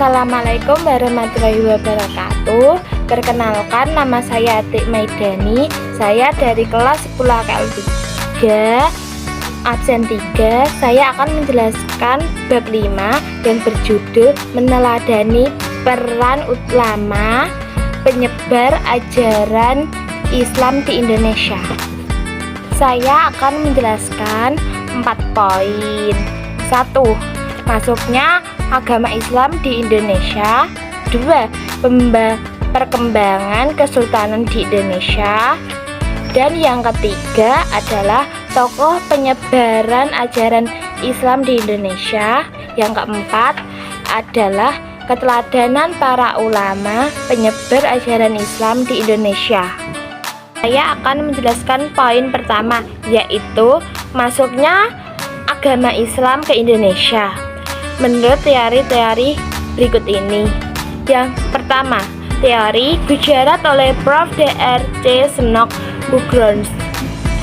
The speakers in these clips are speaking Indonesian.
Assalamualaikum warahmatullahi wabarakatuh. Perkenalkan, nama saya Atik Maidani. Saya dari kelas 10 KL 3 absen 3. Saya akan menjelaskan bab 5 yang berjudul meneladani peran ulama penyebar ajaran Islam di Indonesia. Saya akan menjelaskan 4 poin. 1. Masuknya agama Islam di Indonesia. 2. Perkembangan kesultanan di Indonesia. Dan yang ketiga adalah tokoh penyebaran ajaran Islam di Indonesia. Yang keempat adalah keteladanan para ulama penyebar ajaran Islam di Indonesia. Saya akan menjelaskan poin pertama, yaitu masuknya agama Islam ke Indonesia menurut teori-teori berikut ini. Yang pertama, teori Gujarat oleh Prof. Dr. C. Senok Bugrons.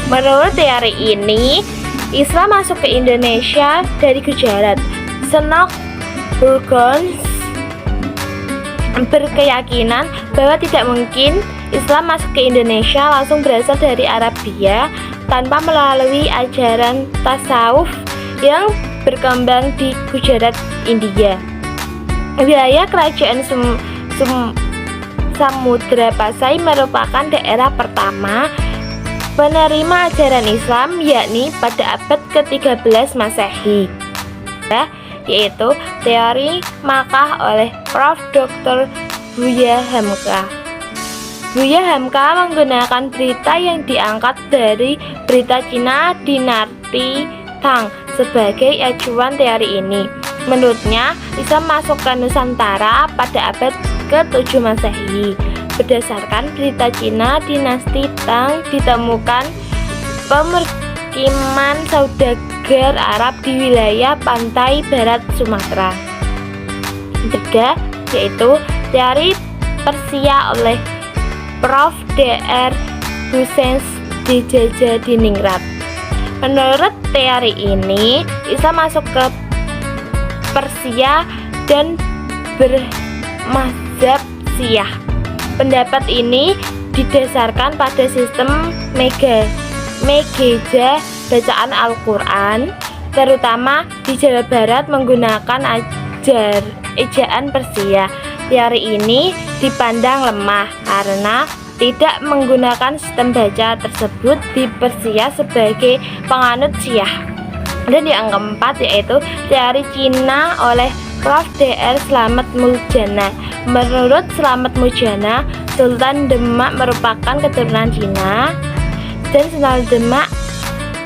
Menurut teori ini, Islam masuk ke Indonesia dari Gujarat. Senok Bugrons berkeyakinan bahwa tidak mungkin Islam masuk ke Indonesia langsung berasal dari Arabia tanpa melalui ajaran tasawuf yang berkembang di Gujarat, India. Wilayah kerajaan Samudra Pasai merupakan daerah pertama penerima ajaran Islam, yakni pada abad ke-13 Masehi, yaitu teori Makkah oleh Prof. Dr. Buya Hamka. Buya Hamka menggunakan berita yang diangkat dari berita Cina Dinasti Tang sebagai acuan teori ini. Menurutnya, Islam masuk ke Nusantara pada abad ke-7 Masehi. Berdasarkan berita Cina Dinasti Tang, ditemukan pemukiman saudagar Arab di wilayah pantai barat Sumatera. 3. Yaitu teori Persia oleh Prof. Dr. Hussein dijajah di Ningrat. Menurut teori ini, Islam masuk ke Persia dan bermazhab Syiah. Pendapat ini didasarkan pada sistem Megeja bacaan Al-Quran, terutama di Jawa Barat menggunakan ejaan Persia. Teori ini dipandang lemah karena tidak menggunakan sistem baca tersebut di Persia sebagai penganut Syiah. Dan yang keempat yaitu teori Cina oleh Prof. Dr. Slamet Muljana. Menurut Slamet Muljana, Sultan Demak merupakan keturunan Cina dan Sultan Demak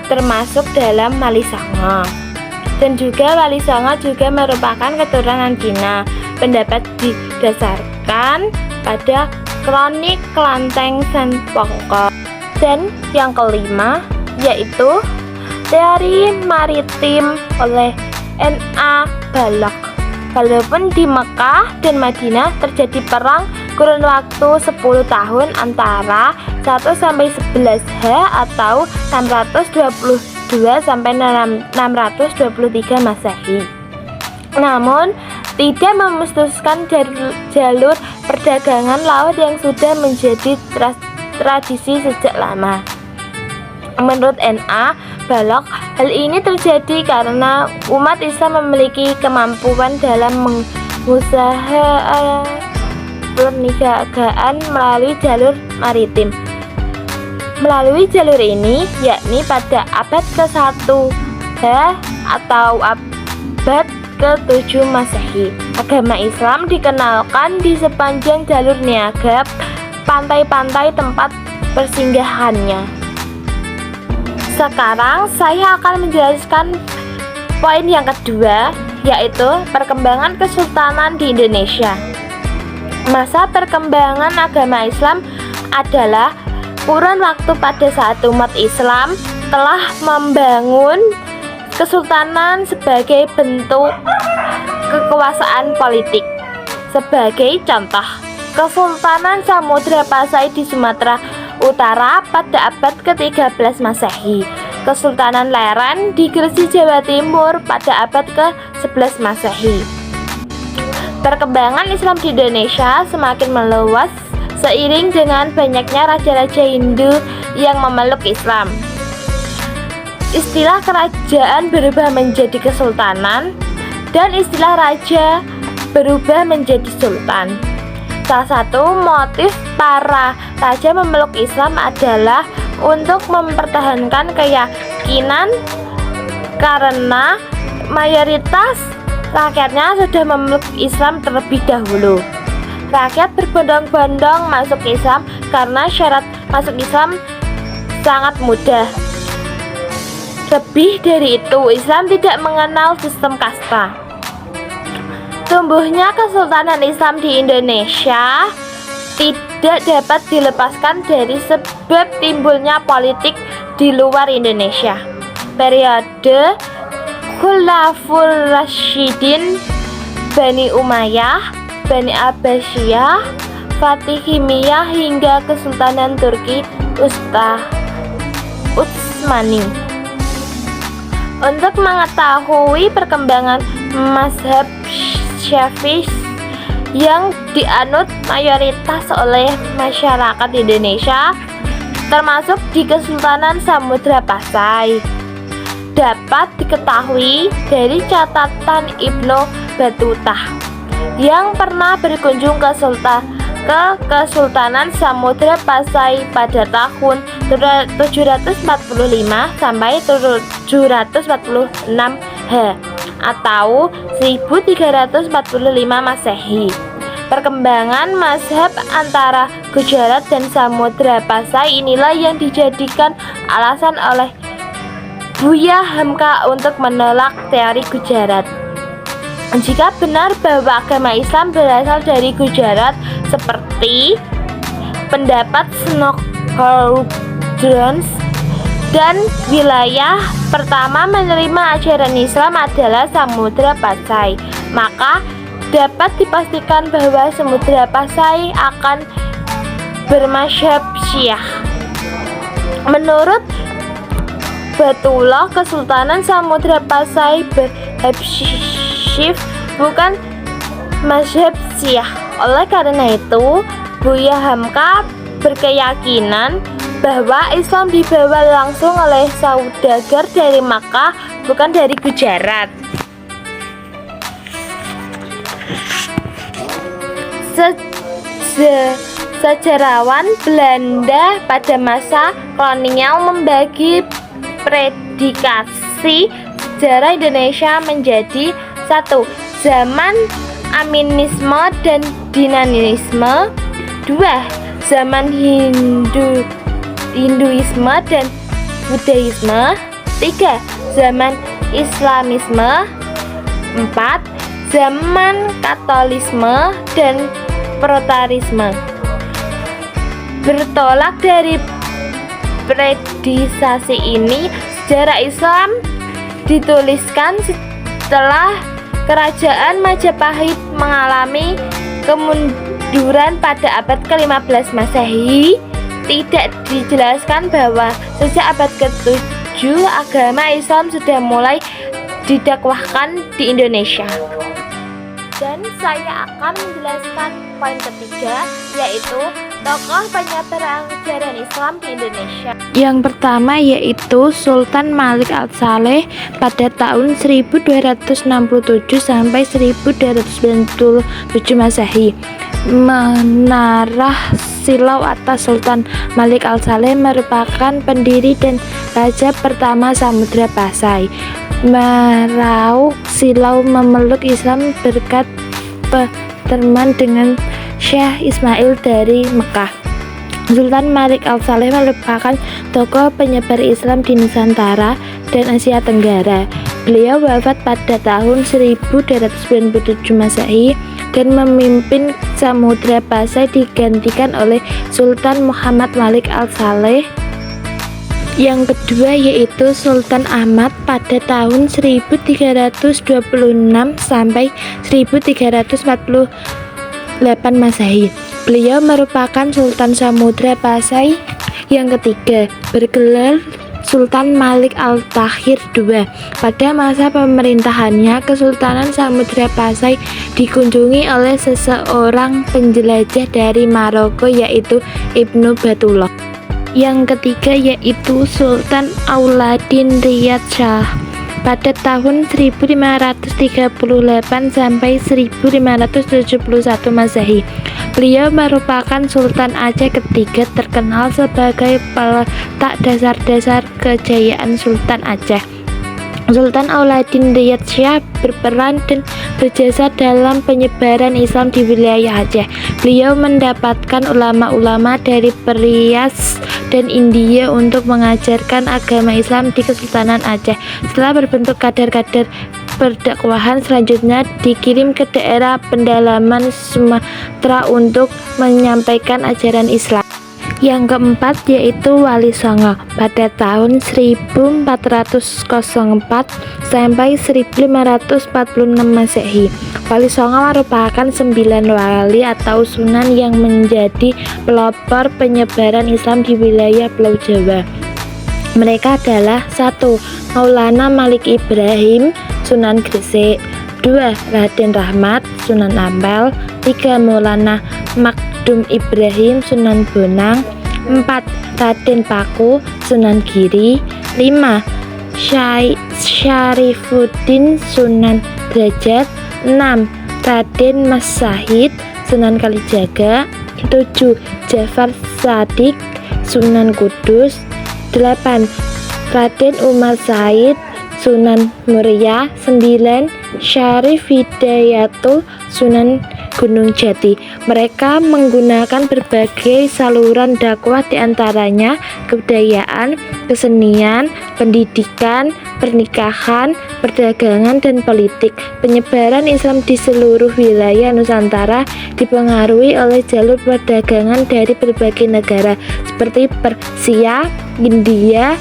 termasuk dalam Wali Songo. Dan juga Wali Songo juga merupakan keturunan Cina. Pendapat didasarkan pada Kronik Klanteng Senpongko. Dan yang kelima yaitu teori maritim oleh N.A. Balok. Walaupun di Mekah dan Madinah terjadi perang kurun waktu 10 tahun antara 1 sampai 11 H atau 622 sampai 623 Masehi. Namun tidak memutuskan jalur perdagangan laut yang sudah menjadi tradisi sejak lama. Menurut N.A. Balok, hal ini terjadi karena umat Islam memiliki kemampuan dalam mengusahakan perniagaan melalui jalur maritim. Melalui jalur ini, yakni pada abad ke-1 H atau abad ke-7 Masehi, agama Islam dikenalkan di sepanjang jalur niaga pantai-pantai tempat persinggahannya. Sekarang saya akan menjelaskan poin yang kedua, yaitu perkembangan kesultanan di Indonesia. Masa perkembangan agama Islam adalah kurun waktu pada saat umat Islam telah membangun kesultanan sebagai bentuk kekuasaan politik. Sebagai contoh, Kesultanan Samudra Pasai di Sumatera Utara pada abad ke-13 Masehi, Kesultanan Leren di Gresik, Jawa Timur pada abad ke-11 Masehi. Perkembangan Islam di Indonesia semakin meluas seiring dengan banyaknya raja-raja Hindu yang memeluk Islam. Istilah kerajaan berubah menjadi kesultanan dan istilah raja berubah menjadi sultan. Salah satu motif para raja memeluk Islam adalah untuk mempertahankan keyakinan karena mayoritas rakyatnya sudah memeluk Islam terlebih dahulu. Rakyat berbondong-bondong masuk Islam karena syarat masuk Islam sangat mudah. Lebih dari itu, Islam tidak mengenal sistem kasta. Tumbuhnya Kesultanan Islam di Indonesia tidak dapat dilepaskan dari sebab timbulnya politik di luar Indonesia. Periode Khulafaur Rasyidin, Bani Umayyah, Bani Abbasiyah, Fatihiyah hingga Kesultanan Turki Utsmani. Untuk mengetahui perkembangan mazhab Syafi'i yang dianut mayoritas oleh masyarakat Indonesia, termasuk di Kesultanan Samudra Pasai, dapat diketahui dari catatan Ibnu Batutah yang pernah berkunjung ke Kesultanan Samudra Pasai pada tahun 745 sampai 746 H atau 1345 Masehi. Perkembangan mazhab antara Gujarat dan Samudra Pasai inilah yang dijadikan alasan oleh Buya Hamka untuk menolak teori Gujarat. Jika benar bahwa agama Islam berasal dari Gujarat seperti pendapat Snodgrass, dan wilayah pertama menerima ajaran Islam adalah Samudra Pasai, maka dapat dipastikan bahwa Samudra Pasai akan bermazhab Syiah. Menurut Batullah, Kesultanan Samudra Pasai berhabsyif bukan mazhab Syiah. Oleh karena itu, Buya Hamka berkeyakinan bahwa Islam dibawa langsung oleh saudagar dari Makkah, bukan dari Gujarat. Sejarawan Belanda pada masa kolonial membagi predikasi sejarah Indonesia menjadi 1. Zaman Aminisme dan Dinamisme, 2. Zaman Hinduisme dan Buddhisme, 3. Zaman Islamisme, 4. Zaman Katolisme dan Protestantisme. Bertolak dari predikasi ini, sejarah Islam dituliskan setelah Kerajaan Majapahit mengalami kemunduran pada abad ke-15 Masehi. Tidak dijelaskan bahwa sejak abad ke-7 agama Islam sudah mulai didakwahkan di Indonesia. Dan saya akan menjelaskan poin ketiga, yaitu tokoh penyebar ajaran Islam di Indonesia. Yang pertama yaitu Sultan Malik Al-Saleh pada tahun 1267 sampai 1297 Masehi. Menara Silau atas Sultan Malik Al-Saleh merupakan pendiri dan raja pertama Samudra Pasai. Merauke Silau memeluk Islam berkat pertemuan dengan Syekh Ismail dari Mekah. Sultan Malik Al-Saleh merupakan tokoh penyebar Islam di Nusantara dan Asia Tenggara. Beliau wafat pada tahun 1297 Masehi dan memimpin Samudra Pasai digantikan oleh Sultan Muhammad Malik Al-Saleh. Yang kedua yaitu Sultan Ahmad pada tahun 1326 sampai 1348 Masehi. Beliau merupakan Sultan Samudra Pasai yang ketiga, bergelar Sultan Malik Al-Takhir II. Pada masa pemerintahannya, Kesultanan Samudra Pasai dikunjungi oleh seseorang penjelajah dari Maroko, yaitu Ibnu Battulah. Yang ketiga yaitu Sultan Auladin Riyad Shah pada tahun 1538 sampai 1571 Masehi. Beliau merupakan Sultan Aceh ketiga terkenal sebagai peletak dasar-dasar kejayaan Sultan Aceh. Sultan Auladin Riyad Shah berperan dan berjasa dalam penyebaran Islam di wilayah Aceh. Beliau mendapatkan ulama-ulama dari Perias dan India untuk mengajarkan agama Islam di Kesultanan Aceh. Setelah berbentuk kader-kader perdakwahan, selanjutnya dikirim ke daerah pendalaman Sumatera untuk menyampaikan ajaran Islam. Yang keempat yaitu Wali Songo pada tahun 1404 sampai 1546 Masehi. Wali Songo merupakan 9 wali atau sunan yang menjadi pelopor penyebaran Islam di wilayah Pulau Jawa. Mereka adalah 1. Maulana Malik Ibrahim, Sunan Gresik. 2. Raden Rahmat, Sunan Ampel. 3. Maulana Makdum Ibrahim, Sunan Bonang. 4. Raden Paku, Sunan Giri. 5. Syarifuddin, Sunan Derajat. 6. Raden Mas Sahid, Sunan Kalijaga. 7. Jafar Shadiq, Sunan Kudus. 8. Raden Umar Said, Sunan Muria. 9. Syarif Hidayatul, Sunan Gunung Jati. Mereka menggunakan berbagai saluran dakwah, diantaranya kebudayaan, kesenian, pendidikan, pernikahan, perdagangan, dan politik. Penyebaran Islam di seluruh wilayah Nusantara dipengaruhi oleh jalur perdagangan dari berbagai negara seperti Persia, India,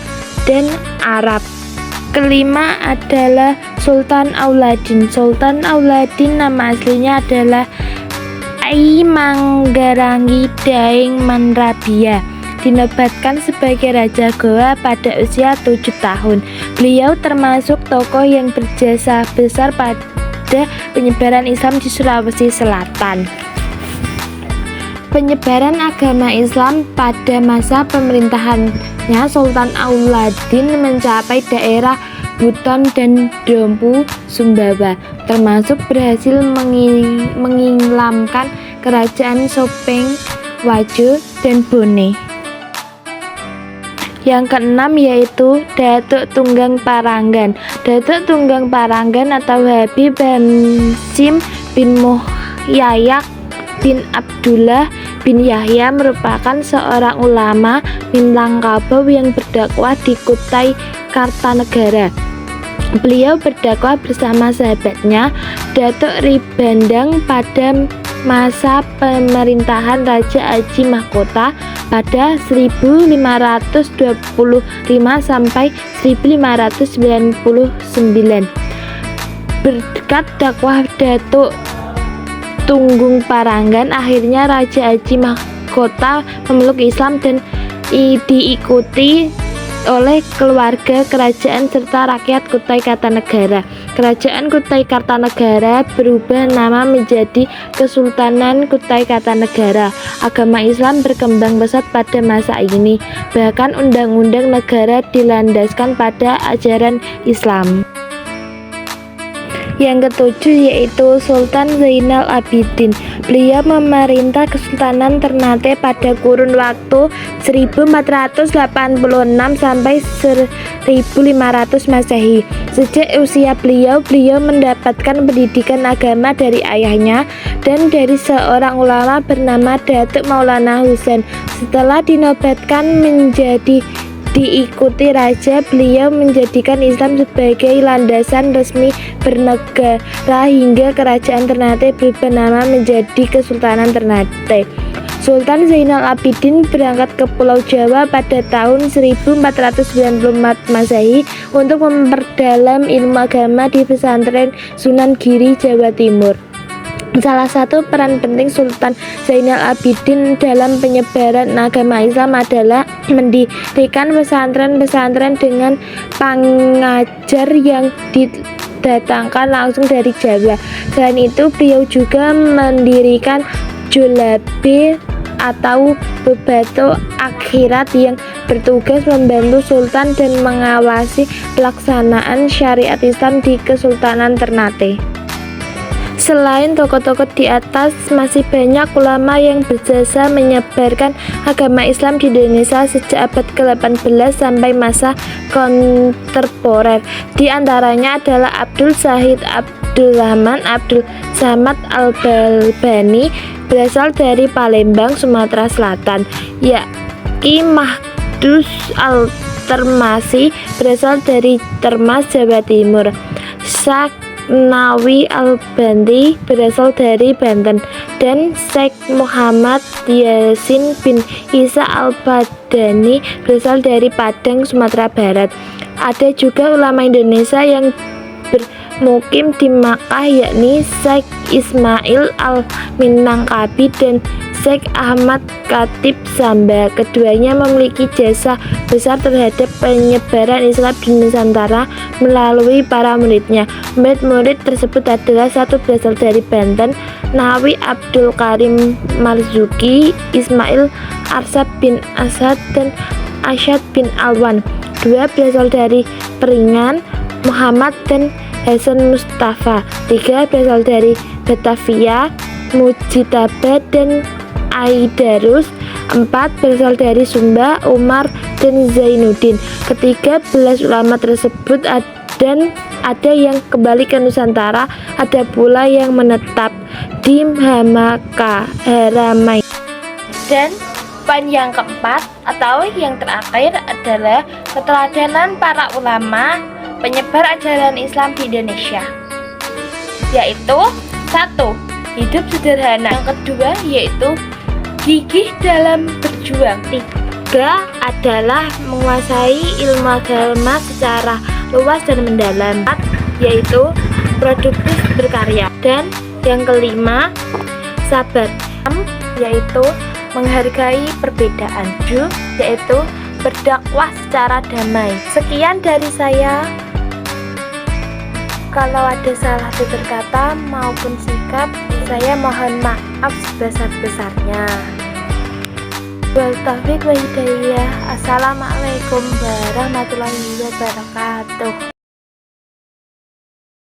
dan Arab. Kelima adalah Sultan Auladin. Sultan Auladin nama aslinya adalah Ai Manggarangi Daeng Manrabia. Dinobatkan sebagai Raja Goa pada usia 7 tahun. Beliau termasuk tokoh yang berjasa besar pada penyebaran Islam di Sulawesi Selatan. Penyebaran agama Islam pada masa pemerintahannya Sultan Auladin mencapai daerah Buton dan Dompu Sumbawa, termasuk berhasil mengislamkan kerajaan Sopeng, Wajo, dan Bone. Yang keenam yaitu Datuk Tunggang Paranggan. Datuk Tunggang Paranggan atau Habib Hamsim bin Muhyayak bin Abdullah bin Yahya merupakan seorang ulama Minangkabau yang berdakwah di Kutai Kartanegara. Beliau berdakwah bersama sahabatnya Datuk Ribandang pada masa pemerintahan Raja Aji Mahkota pada 1525 sampai 1599. Berkat dakwah Datuk Tunggung Paranggan, akhirnya Raja Aji Mahkota memeluk Islam dan diikuti oleh keluarga kerajaan serta rakyat Kutai Kartanegara. Kerajaan Kutai Kartanegara berubah nama menjadi Kesultanan Kutai Kartanegara. Agama Islam berkembang pesat pada masa ini. Bahkan undang-undang negara dilandaskan pada ajaran Islam. Yang ketujuh yaitu Sultan Zainal Abidin. Beliau memerintah Kesultanan Ternate pada kurun waktu 1486 sampai 1500 Masehi. Sejak usia beliau mendapatkan pendidikan agama dari ayahnya dan dari seorang ulama bernama Datuk Maulana Husain. Setelah dinobatkan menjadi diikuti raja, beliau menjadikan Islam sebagai landasan resmi bernegara hingga kerajaan Ternate berubah nama menjadi Kesultanan Ternate. Sultan Zainal Abidin berangkat ke Pulau Jawa pada tahun 1494 Masehi untuk memperdalam ilmu agama di pesantren Sunan Giri, Jawa Timur. Salah satu peran penting Sultan Zainal Abidin dalam penyebaran agama Islam adalah mendirikan pesantren-pesantren dengan pengajar yang didatangkan langsung dari Jawa. Selain itu, beliau juga mendirikan Julabe atau Bebato Akhirat yang bertugas membantu Sultan dan mengawasi pelaksanaan syariat Islam di Kesultanan Ternate. Selain tokoh-tokoh di atas, masih banyak ulama yang berjasa menyebarkan agama Islam di Indonesia sejak abad ke-18 sampai masa kontemporer. Di antaranya adalah Abdul Syahid Abdul Rahman Abdul Samad Al-Balbani, berasal dari Palembang, Sumatera Selatan. Ki Mahdus Al-Termasi, berasal dari Termas, Jawa Timur. Nawi Al-Banti, berasal dari Banten, dan Syekh Muhammad Yasin bin Isa Al-Badani, berasal dari Padang, Sumatera Barat. Ada juga ulama Indonesia yang bermukim di Makkah, yakni Syekh Ismail Al-Minangkabi dan Syekh Ahmad Khatib Samba. Keduanya memiliki jasa besar terhadap penyebaran Islam di Nusantara melalui para muridnya. Murid-murid tersebut adalah satu berasal dari Banten, Nawi Abdul Karim Marzuki, Ismail Arsad bin Asad, dan Asyad bin Alwan. Dua berasal dari Peringan, Muhammad dan Hasan Mustafa. Tiga berasal dari Batavia, Mujitaba dan Aidarus. Empat berasal dari Sumba, Umar dan Zainuddin. Ke-13 ulama tersebut dan ada yang kembali ke Nusantara, ada pula yang menetap di Hamaka Haramain. Dan poin yang keempat atau yang terakhir adalah keteladanan para ulama penyebar ajaran Islam di Indonesia, yaitu 1. Hidup sederhana. Yang kedua yaitu gigih dalam berjuang. 3 adalah menguasai ilmu agama secara luas dan mendalam. 4 yaitu produktif berkarya. Dan yang kelima, sabar. 6 yaitu menghargai perbedaan. 7 yaitu berdakwah secara damai. Sekian dari saya. Kalau ada salah tutur kata maupun sikap, saya mohon maaf sebesar-besarnya. Wal taufiq wa hidayah. Assalamualaikum warahmatullahi wabarakatuh.